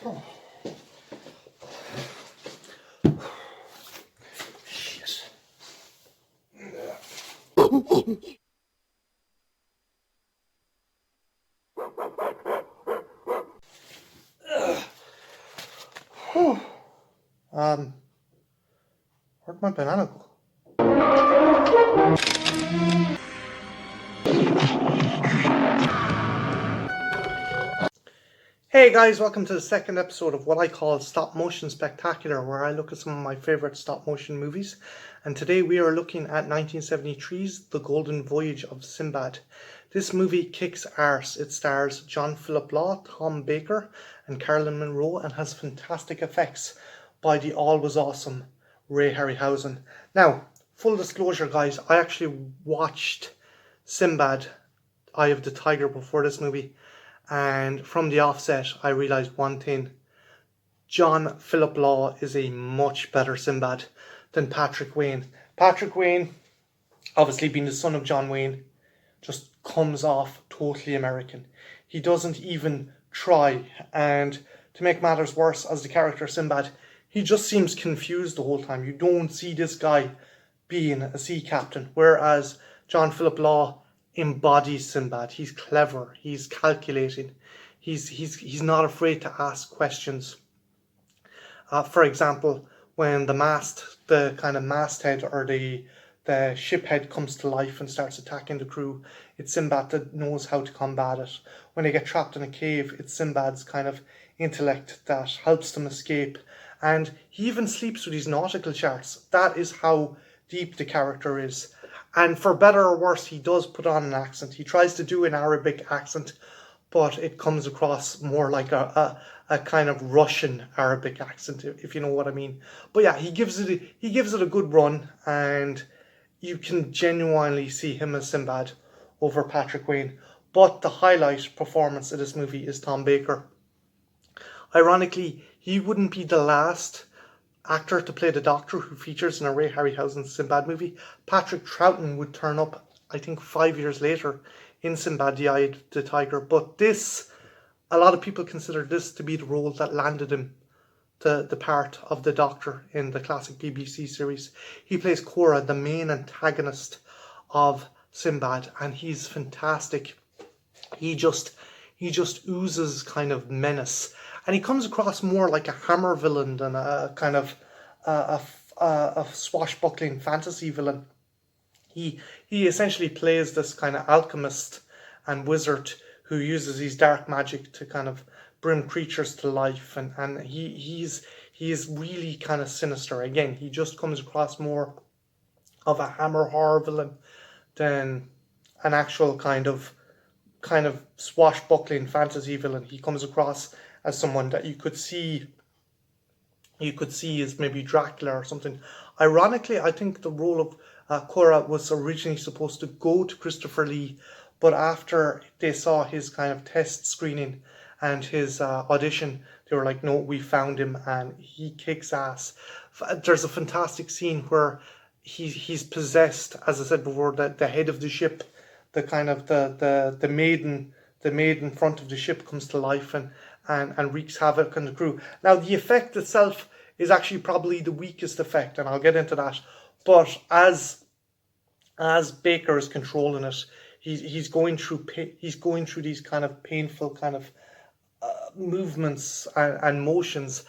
Oh. Shit. Where'd my banana go? Hey guys, welcome to the second episode of what I call Stop Motion Spectacular, where I look at some of my favourite stop motion movies. And today we are looking at 1973's The Golden Voyage of Sinbad. This movie kicks arse. It stars John Philip Law, Tom Baker and Carolyn Moore, and has fantastic effects by the always awesome Ray Harryhausen. Now, full disclosure guys, I actually watched Sinbad, Eye of the Tiger before this movie. And from the offset, I realised one thing. John Philip Law is a much better Sinbad than Patrick Wayne. Patrick Wayne, obviously being the son of John Wayne, just comes off totally American. He doesn't even try. And to make matters worse, as the character Sinbad, he just seems confused the whole time. You don't see this guy being a sea captain. Whereas John Philip Law embodies Sinbad. He's clever, he's calculating, he's not afraid to ask questions. For example, when the kind of masthead or the ship head comes to life and starts attacking the crew, it's Sinbad that knows how to combat it. When they get trapped in a cave, it's Sinbad's kind of intellect that helps them escape. And he even sleeps with his nautical charts. That is how deep the character is. And for better or worse, he does put on an accent. He tries to do an Arabic accent, but it comes across more like a kind of Russian Arabic accent, if you know what I mean. But yeah, he gives it a good run, and you can genuinely see him as Sinbad over Patrick Wayne. But the highlight performance of this movie is Tom Baker. Ironically, he wouldn't be the last actor to play the Doctor who features in a Ray Harryhausen Sinbad movie. Patrick Troughton would turn up, I think, 5 years later in Sinbad, the Eye of the Tiger. But a lot of people consider this to be the role that landed him the part of the Doctor in the classic BBC series. He plays Korra, the main antagonist of Sinbad, and he's fantastic. He just oozes kind of menace. And he comes across more like a Hammer villain than a kind of a swashbuckling fantasy villain. He essentially plays this kind of alchemist and wizard who uses his dark magic to kind of bring creatures to life, and he is really kind of sinister. Again, he just comes across more of a Hammer horror villain than an actual kind of swashbuckling fantasy villain. He comes across as someone that you could see as maybe Dracula or something. Ironically, I think the role of Korra was originally supposed to go to Christopher Lee, but after they saw his kind of test screening and his audition, they were like, no, we found him, and he kicks ass. There's a fantastic scene where he's possessed, as I said before, the head of the ship, the kind of the maiden front of the ship comes to life and wreaks havoc on the crew. Now, the effect itself is actually probably the weakest effect, and I'll get into that. But as Baker is controlling it, he's going through these kind of painful kind of movements and motions.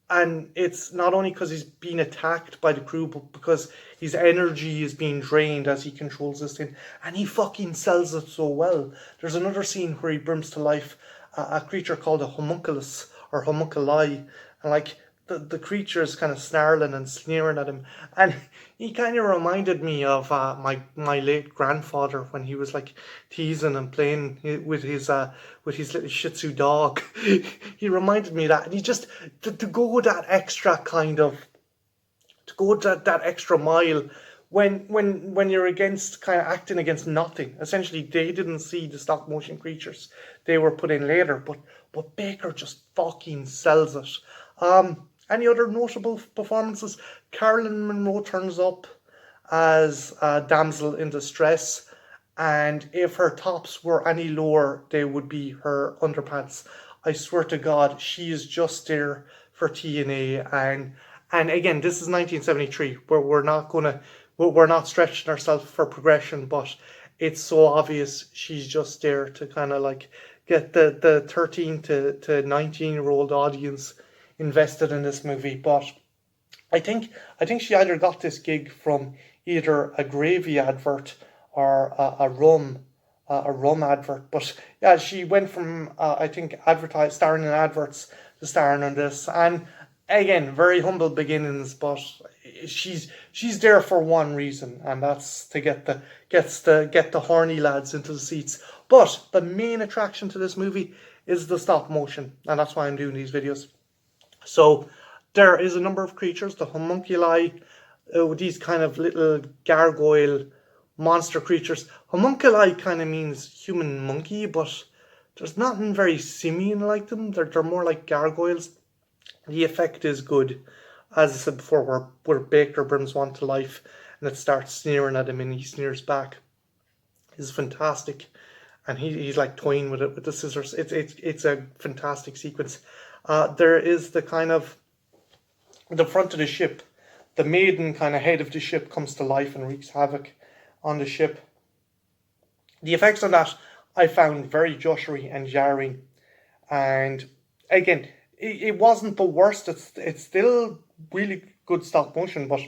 And it's not only because he's being attacked by the crew, but because his energy is being drained as he controls this thing. And he fucking sells it so well. There's another scene where he brings to life a creature called a homunculus or homunculi. And like the creature is kind of snarling and sneering at him. And he kind of reminded me of my late grandfather when he was like teasing and playing with his little Shih Tzu dog. He reminded me of that. And he just to go that extra that extra mile when you're against kind of acting against nothing. Essentially, they didn't see the stop motion creatures. They were put in later, but Baker just fucking sells it. Any other notable performances? Carolyn Moore turns up as a damsel in distress, and if her tops were any lower, they would be her underpants. I swear to God, she is just there for TNA. And again, this is 1973, where we're not stretching ourselves for progression, but it's so obvious she's just there to kind of like get the 13 to 19-year-old audience invested in this movie. But I think she either got this gig from either a gravy advert or a rum advert. But yeah, she went from I think starring in adverts to starring on this, and again, very humble beginnings. But she's there for one reason, and that's to get the horny lads into the seats. But the main attraction to this movie is the stop motion, and that's why I'm doing these videos. So there is a number of creatures, the homunculi, these kind of little gargoyle monster creatures. Homunculi kind of means human monkey, but there's nothing very simian like them. They're more like gargoyles. The effect is good. As I said before, where Baker brings one to life and it starts sneering at him and he sneers back is fantastic. And he's like toying with it with the scissors. It's a fantastic sequence. There is the kind of the front of the ship, the maiden kind of head of the ship comes to life and wreaks havoc on the ship. The effects on that I found very joshery and jarring, and again, it wasn't the worst. It's still really good stop motion, but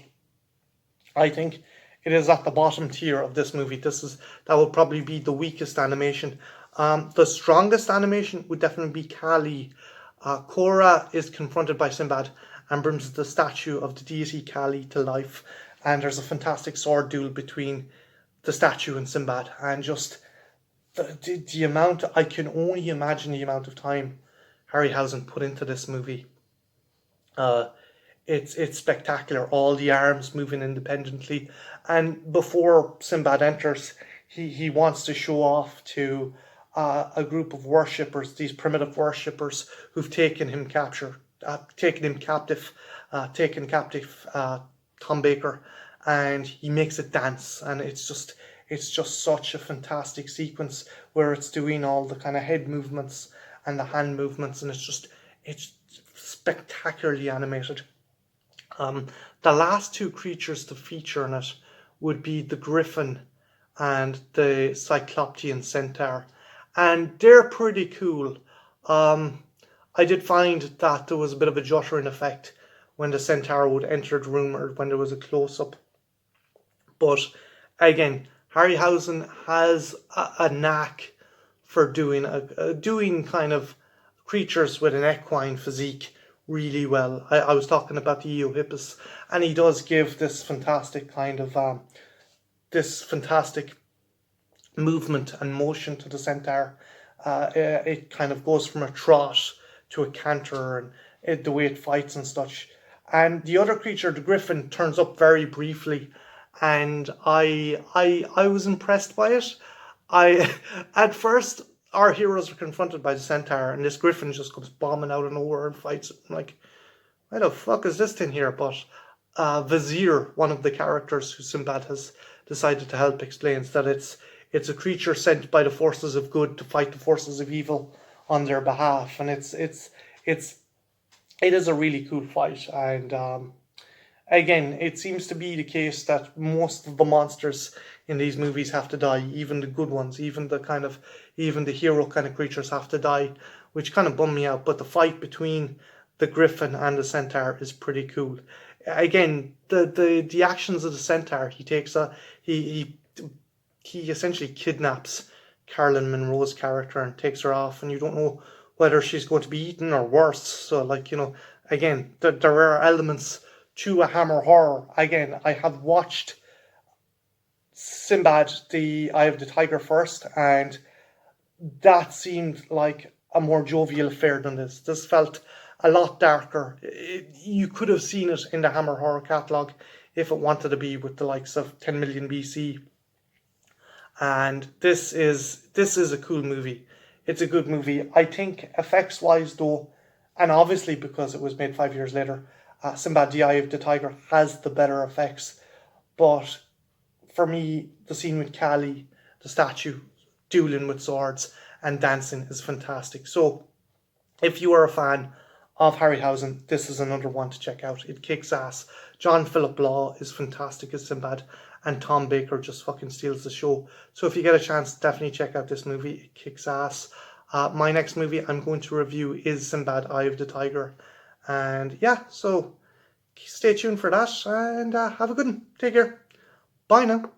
I think it is at the bottom tier of this movie. That would probably be the weakest animation. The strongest animation would definitely be Kali. Korra is confronted by Sinbad and brings the statue of the deity Kali to life, and there's a fantastic sword duel between the statue and Sinbad, and just the amount, I can only imagine the amount of time Harryhausen put into this movie. It's spectacular. All the arms moving independently, and before Sinbad enters, he wants to show off to a group of worshippers, these primitive worshippers who've taken him captive, Tom Baker, and he makes it dance, and it's just such a fantastic sequence where it's doing all the kind of head movements and the hand movements, and it's spectacularly animated. The last two creatures to feature in it would be the Griffin and the Cycloptean centaur, and they're pretty cool. I did find that there was a bit of a juttering effect when the centaur would enter the room or when there was a close-up. But again, Harryhausen has a knack for doing kind of creatures with an equine physique really well. I was talking about the Eohippus, and he does give this fantastic kind of this fantastic movement and motion to the centaur. It kind of goes from a trot to a canter, and the way it fights and such. And the other creature, the Griffin, turns up very briefly, and I was impressed by it. At first, our heroes are confronted by the centaur, and this Griffin just comes bombing out of nowhere and fights it. I'm like, why the fuck is this thing here? But Vizier, one of the characters who Sinbad has decided to help, explains that it's a creature sent by the forces of good to fight the forces of evil on their behalf, and it is a really cool fight. And again, it seems to be the case that most of the monsters in these movies have to die, even the good ones, even the hero kind of creatures have to die, which kind of bummed me out. But the fight between the Griffin and the centaur is pretty cool. Again, the actions of the centaur, he essentially kidnaps Carolyn Monroe's character and takes her off, and you don't know whether she's going to be eaten or worse. So, like, again, there are elements to a Hammer horror. Again, I have watched Sinbad, the Eye of the Tiger first, and that seemed like a more jovial affair than this. This felt a lot darker. You could have seen it in the Hammer horror catalogue if it wanted to be, with the likes of 10 million BC. And this is a cool movie. It's a good movie. I think effects wise though, and obviously because it was made 5 years later, Sinbad the Eye of the Tiger has the better effects. But for me, the scene with Kali, the statue, dueling with swords and dancing is fantastic. So If you are a fan of Harryhausen, this is another one to check out. It kicks ass. John Philip Law is fantastic as Sinbad, and Tom Baker just fucking steals the show. So if you get a chance, definitely check out this movie. It kicks ass. My next movie I'm going to review is Sinbad, Eye of the Tiger. And yeah, so stay tuned for that, and have a good one. Take care. Bye now.